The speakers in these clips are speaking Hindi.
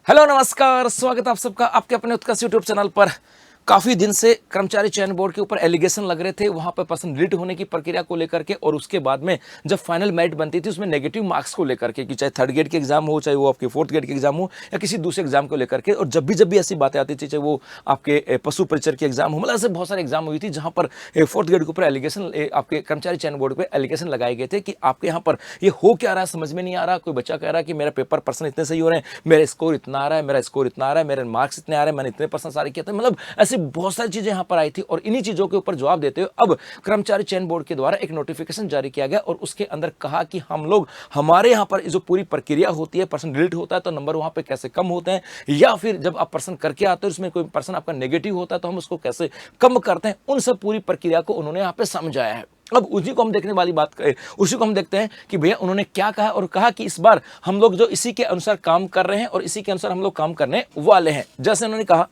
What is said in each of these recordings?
हेलो नमस्कार, स्वागत है आप सबका आपके अपने उत्कर्ष यूट्यूब चैनल पर। काफ़ी दिन से कर्मचारी चयन बोर्ड के ऊपर एलिगेशन लग रहे थे वहाँ पर पर्सन डिलीट होने की प्रक्रिया को लेकर के, और उसके बाद में जब फाइनल मेरिट बनती थी उसमें नेगेटिव मार्क्स को लेकर के, कि चाहे थर्ड ग्रेड के एग्जाम हो, चाहे वो आपके फोर्थ ग्रेड के एग्जाम हो या किसी दूसरे एग्जाम को लेकर के। और जब भी ऐसी बातें आती थी, चाहे वो आपके पशु परिचर के एग्जाम हो, मतलब ऐसे बहुत सारे एग्जाम हुई थी जहाँ पर फोर्थ ग्रेड के ऊपर एलिगेशन, आपके कर्मचारी चयन बोर्ड पर एलिगेशन लगाए गए थे कि आपके यहाँ पर ये हो क्या रहा है, समझ में नहीं आ रहा। कोई बच्चा कह रहा है कि मेरा पेपर पर्सन इतने सही हो रहे हैं, मेरा स्कोर इतना आ रहा है, मेरा स्कोर इतना आ रहा है, मेरे मार्क्स इतने आ रहे हैं, मैंने इतने पर्सन सारे किए थे। मतलब ऐसी बहुत सारी चीजें यहाँ पर आई थी, और इन्हीं चीजों के ऊपर जवाब देते हुए अब कर्मचारी चयन बोर्ड के द्वारा एक नोटिफिकेशन जारी किया गया, और उसके अंदर कहा कि हम लोग हमारे यहाँ पर जो पूरी प्रक्रिया होती है, पर्सन डिलीट होता है तो नंबर वहां पे कैसे कम होते हैं, या फिर जब आप पर्सन करके आते हो उसमें कोई पर्सन आपका नेगेटिव होता है तो हम उसको कैसे कम करते हैं, उन सब पूरी प्रक्रिया को उन्होंने यहाँ पे समझाया है। अब उसी को हम देखने वाली बात करें, उसी को हम देखते हैं कि भैया उन्होंने क्या कहा, और कहा कि इस बार हम लोग जो इसी के अनुसार काम कर रहे हैं और इसी के अनुसार हम लोग काम करने वाले हैं। जैसे उन्होंने कहा,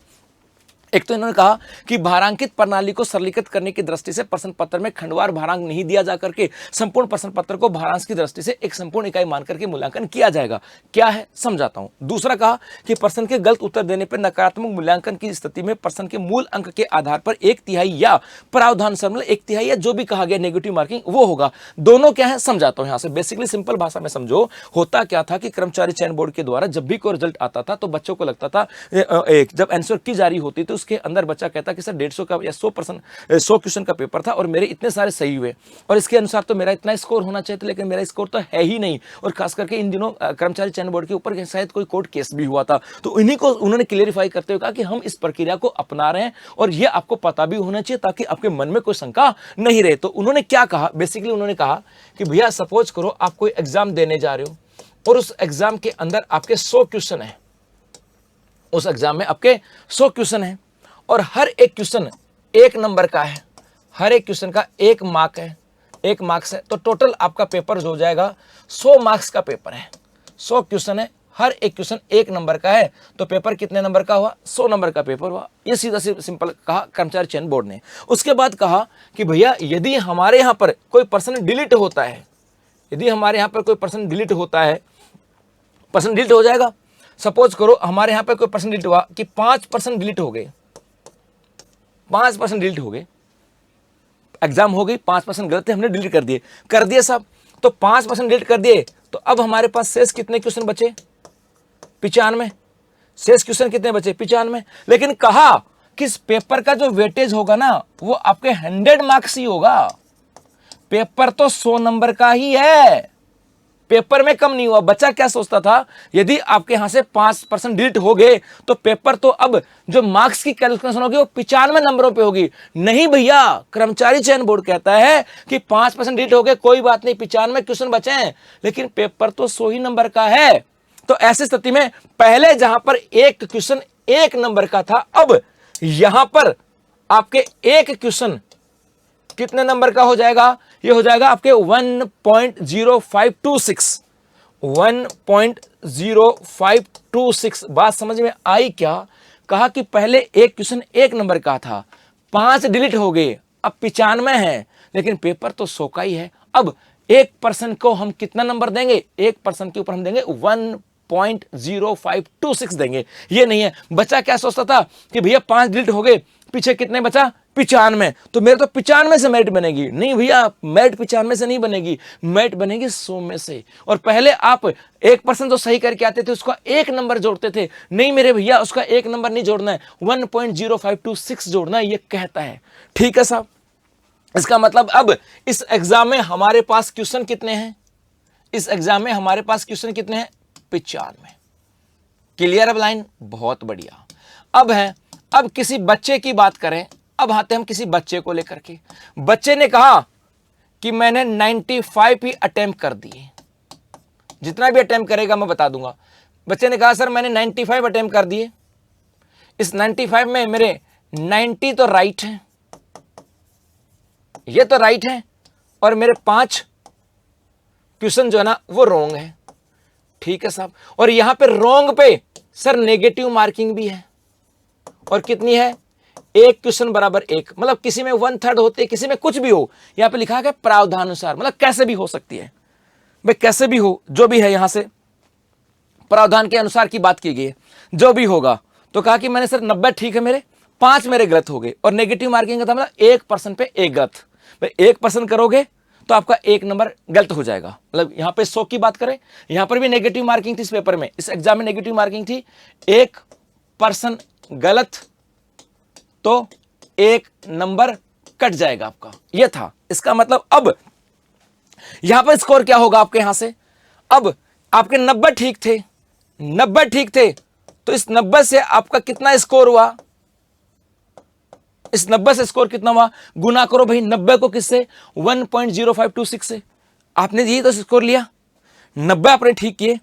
एक तो इन्होंने कहा कि भारांकित प्रणाली को सरलीकृत करने की दृष्टि से प्रश्न पत्र में खंडवार भारांक नहीं दिया जा करके संपूर्ण प्रश्न पत्र को भारांश की दृष्टि से एक संपूर्ण इकाई मानकर के मूल्यांकन किया जाएगा। क्या है समझाता हूं। दूसरा कहा कि प्रश्न के गलत उत्तर देने पर नकारात्मक मूल्यांकन की स्थिति में प्रश्न के मूल अंक के आधार पर 1/3 या प्रावधान से, मतलब 1/3 या जो भी कहा गया नेगेटिव मार्किंग वो होगा। दोनों क्या है समझाता हूं यहां से। बेसिकली सिंपल भाषा में समझो, होता क्या था कि कर्मचारी चयन बोर्ड के द्वारा जब भी कोई रिजल्ट आता था तो बच्चों को लगता था, जब आंसर की जारी होती थी उसके अंदर बच्चा कहता कि सर 150 का या 100 क्वेश्चन का पेपर था और मेरे इतने सारे सही हुए, और इसके अनुसार तो मेरा इतना स्कोर होना चाहिए था, लेकिन मेरा स्कोर तो है ही नहीं। और खास करके इन दिनों कर्मचारी चयन बोर्ड के ऊपर शायद कोई कोर्ट केस भी हुआ था, तो इन्हीं को उन्होंने क्लियरिफाई करते हुए कहा कि हम इस प्रक्रिया को अपना रहे हैं और ये आपको पता भी होना चाहिए ताकि आपके मन में कोई शंका नहीं रहे। तो उन्होंने क्या कहा, बेसिकली उन्होंने कहा कि भैया सपोज करो आप कोई एग्जाम देने जा रहे हो और उस एग्जाम के अंदर आपके 100 क्वेश्चन है, उस एग्जाम में आपके 100 क्वेश्चन है और हर एक क्वेश्चन 1 नंबर का है, हर एक क्वेश्चन का 1 मार्क है, 1 मार्क्स है, तो टोटल आपका पेपर हो जाएगा 100 मार्क्स का पेपर है। 100 क्वेश्चन है, हर एक क्वेश्चन 1 नंबर का है, तो पेपर कितने नंबर का हुआ, 100 नंबर का पेपर हुआ। ये सीधा सिंपल कहा कर्मचारी चयन बोर्ड ने। उसके बाद कहा कि भैया यदि हमारे यहाँ पर कोई पर्सन डिलीट होता है, यदि हमारे यहाँ पर कोई पर्सन डिलीट होता है, पर्सन डिलीट हो जाएगा। सपोज करो हमारे यहाँ पर कोई पर्सन डिलीट हुआ कि 5% डिलीट हो गए, 5% डिलीट हो गए, एग्जाम हो गई, 5% गलत है, हमने डिलीट कर दिए सब, तो 5% डिलीट कर दिए, तो अब हमारे पास शेष कितने क्वेश्चन बचे, 95। शेष क्वेश्चन कितने बचे, 95। लेकिन कहा कि इस पेपर का जो वेटेज होगा ना वो आपके 100 मार्क्स ही होगा। पेपर तो 100 नंबर का ही है, पेपर में कम नहीं हुआ। बच्चा क्या सोचता था, यदि आपके यहां से 5% डिलीट हो गए तो पेपर तो अब जो मार्क्स की कैलकुलेशन होगी वो 95 नंबरों पे होगी। नहीं भैया, कर्मचारी चयन बोर्ड कहता है कि 5% डिलीट हो गए कोई बात नहीं, 95 क्वेश्चन बचे हैं, लेकिन पेपर तो 100 ही नंबर का है। तो ऐसी स्थिति में पहले जहां पर एक क्वेश्चन 1 नंबर का था, अब यहां पर आपके एक क्वेश्चन कितने नंबर का हो जाएगा, ये हो जाएगा आपके 1.0526, 1.0526। बात समझ में आई क्या। कहा कि पहले एक क्वेश्चन 1 नंबर का था, 5 डिलीट हो गए, अब 95 है, लेकिन पेपर तो 100 का ही है। अब 1% को हम कितना नंबर देंगे, 1% के ऊपर हम देंगे 1.0526 देंगे। ये नहीं है। बच्चा क्या सोचता था कि भैया 5 डिलीट हो गए, पीछे कितने बचा, 95, तो मेरे तो 95 से मेरिट बनेगी। नहीं भैया, मेरिट 95 से नहीं बनेगी, मेरिट बनेगी 100 में से। और पहले आप 1% जो सही करके आते थे उसका 1 नंबर जोड़ते थे। नहीं मेरे भैया, उसका 1 नंबर नहीं जोड़ना है, 1.0526 जोड़ना है, ये कहता है। ठीक है साहब, इसका मतलब अब इस एग्जाम में हमारे पास क्वेश्चन कितने हैं, इस एग्जाम में हमारे पास क्वेश्चन कितने हैं, 95। क्लियर अब लाइन, बहुत बढ़िया। अब किसी बच्चे की बात करें, अब आते हम किसी बच्चे को लेकर के। बच्चे ने कहा कि मैंने 95 ही अटेम्प्ट कर दिए, जितना भी अटेम्प्ट करेगा मैं बता दूंगा। बच्चे ने कहा सर मैंने 95 अटेम्प्ट कर दिए, इस 95 में मेरे 90 तो राइट है, ये तो राइट है, और मेरे 5 क्वेश्चन जो है ना वो रॉन्ग है। ठीक है साहब, और यहां पे रॉन्ग पे सर नेगेटिव मार्किंग भी है, और कितनी है, 1 क्वेश्चन बराबर 1, मतलब किसी में 1/3 होते, किसी में कुछ भी हो। यहां पे लिखा है प्रावधान अनुसार, मतलब कैसे भी हो सकती है भाई, कैसे भी हो, जो भी है यहां से प्रावधान के अनुसार की बात की गई है, जो भी होगा। तो कहा कि मैंने सर 90 ठीक है मेरे, 5 मेरे गलत हो गए, और नेगेटिव मार्किंग का था मतलब 1% पे 1 गलत। भाई 1% करोगे तो आपका 1 नंबर गलत हो जाएगा। मतलब यहां पे 100 की बात करें, यहां पर भी नेगेटिव मार्किंग थी इस पेपर में, इस एग्जाम में नेगेटिव मार्किंग थी, 1% गलत तो 1 नंबर कट जाएगा आपका, यह था इसका मतलब। अब यहां पर स्कोर क्या होगा आपके, यहां से अब आपके 90 ठीक थे, 90 ठीक थे, तो इस 90 से आपका कितना स्कोर हुआ, इस 90 से स्कोर कितना हुआ, गुना करो भाई 90 को किससे, 1.0526 से। आपने यही तो स्कोर लिया, 90 आपने ठीक किए,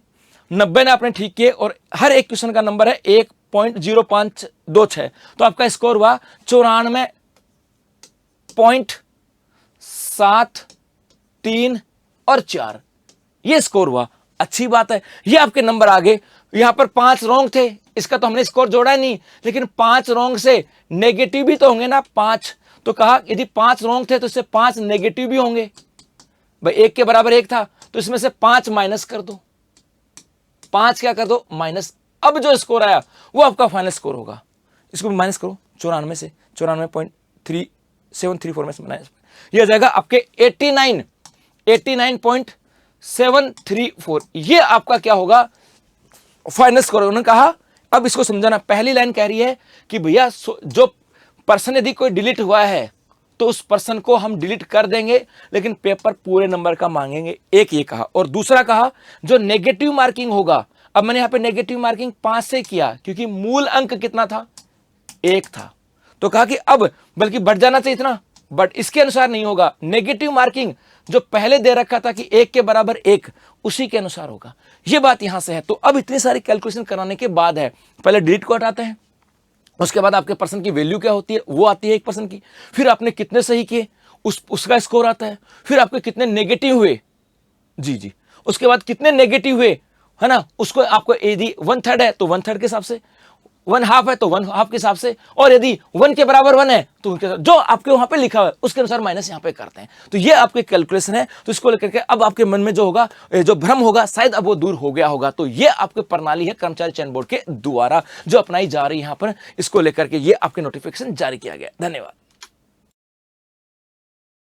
90 ने आपने ठीक किए, और हर एक क्वेश्चन का नंबर है 1.0526, तो आपका स्कोर हुआ 94.73 और 4, ये स्कोर हुआ। अच्छी बात है, ये आपके नंबर आ गए। यहां पर 5 रॉन्ग थे, इसका तो हमने स्कोर जोड़ा नहीं, लेकिन 5 रॉन्ग से नेगेटिव भी तो होंगे ना 5, तो कहा यदि 5 रॉन्ग थे तो इससे 5 नेगेटिव भी होंगे। भाई 1 के बराबर 1 था, तो इसमें से 5 माइनस कर दो, 5 क्या कर दो, माइनस। अब जो स्कोर आया वो आपका फाइनल स्कोर होगा। इसको भी माइनस करो, 94 से 94.3734 में से माइनस, ये आ जाएगा आपके 89.734। ये आपका क्या होगा, फाइनल स्कोर। उन्होंने कहा, अब इसको समझाना, पहली लाइन कह रही है कि भैया जो पर्सन यदि कोई डिलीट हुआ है तो उस पर्सन को हम डिलीट कर देंगे, लेकिन पेपर पूरे नंबर का मांगेंगे, एक ये कहा। और दूसरा कहा जो नेगेटिव मार्किंग होगा, अब मैंने यहां पे नेगेटिव मार्किंग 5 से किया क्योंकि मूल अंक कितना था, 1 था, तो कहा कि अब बल्कि बढ़ जाना चाहिए इतना, बट इसके अनुसार नहीं होगा। नेगेटिव मार्किंग जो पहले दे रखा था कि 1 के बराबर 1, उसी के अनुसार होगा। ये बात यहां से है। तो अब इतनी सारी कैलकुलेशन कराने के बाद है, पहले डिलीट को हटाते हैं, उसके बाद आपके पर्सन की वैल्यू क्या होती है वो आती है 1% की, फिर आपने कितने सही किए उसका स्कोर आता है, फिर आपके कितने नेगेटिव हुए, जी, उसके बाद कितने नेगेटिव हुए, है ना, उसको आपको यदि 1/3 है तो 1/3 के हिसाब से, 1/2 है तो 1/2 के हिसाब से, और यदि 1 के बराबर 1 है तो उनके जो आपके वहां पे लिखा हुआ है उसके अनुसार माइनस यहां पे करते हैं। तो ये आपके कैलकुलेशन है। तो इसको लेकर के अब आपके मन में जो होगा, जो भ्रम होगा, शायद अब वो दूर हो गया होगा। तो ये आपकी प्रणाली है कर्मचारी चयन बोर्ड के द्वारा जो अपनाई जा रही है यहां पर, इसको लेकर के ये आपके नोटिफिकेशन जारी किया गया। धन्यवाद।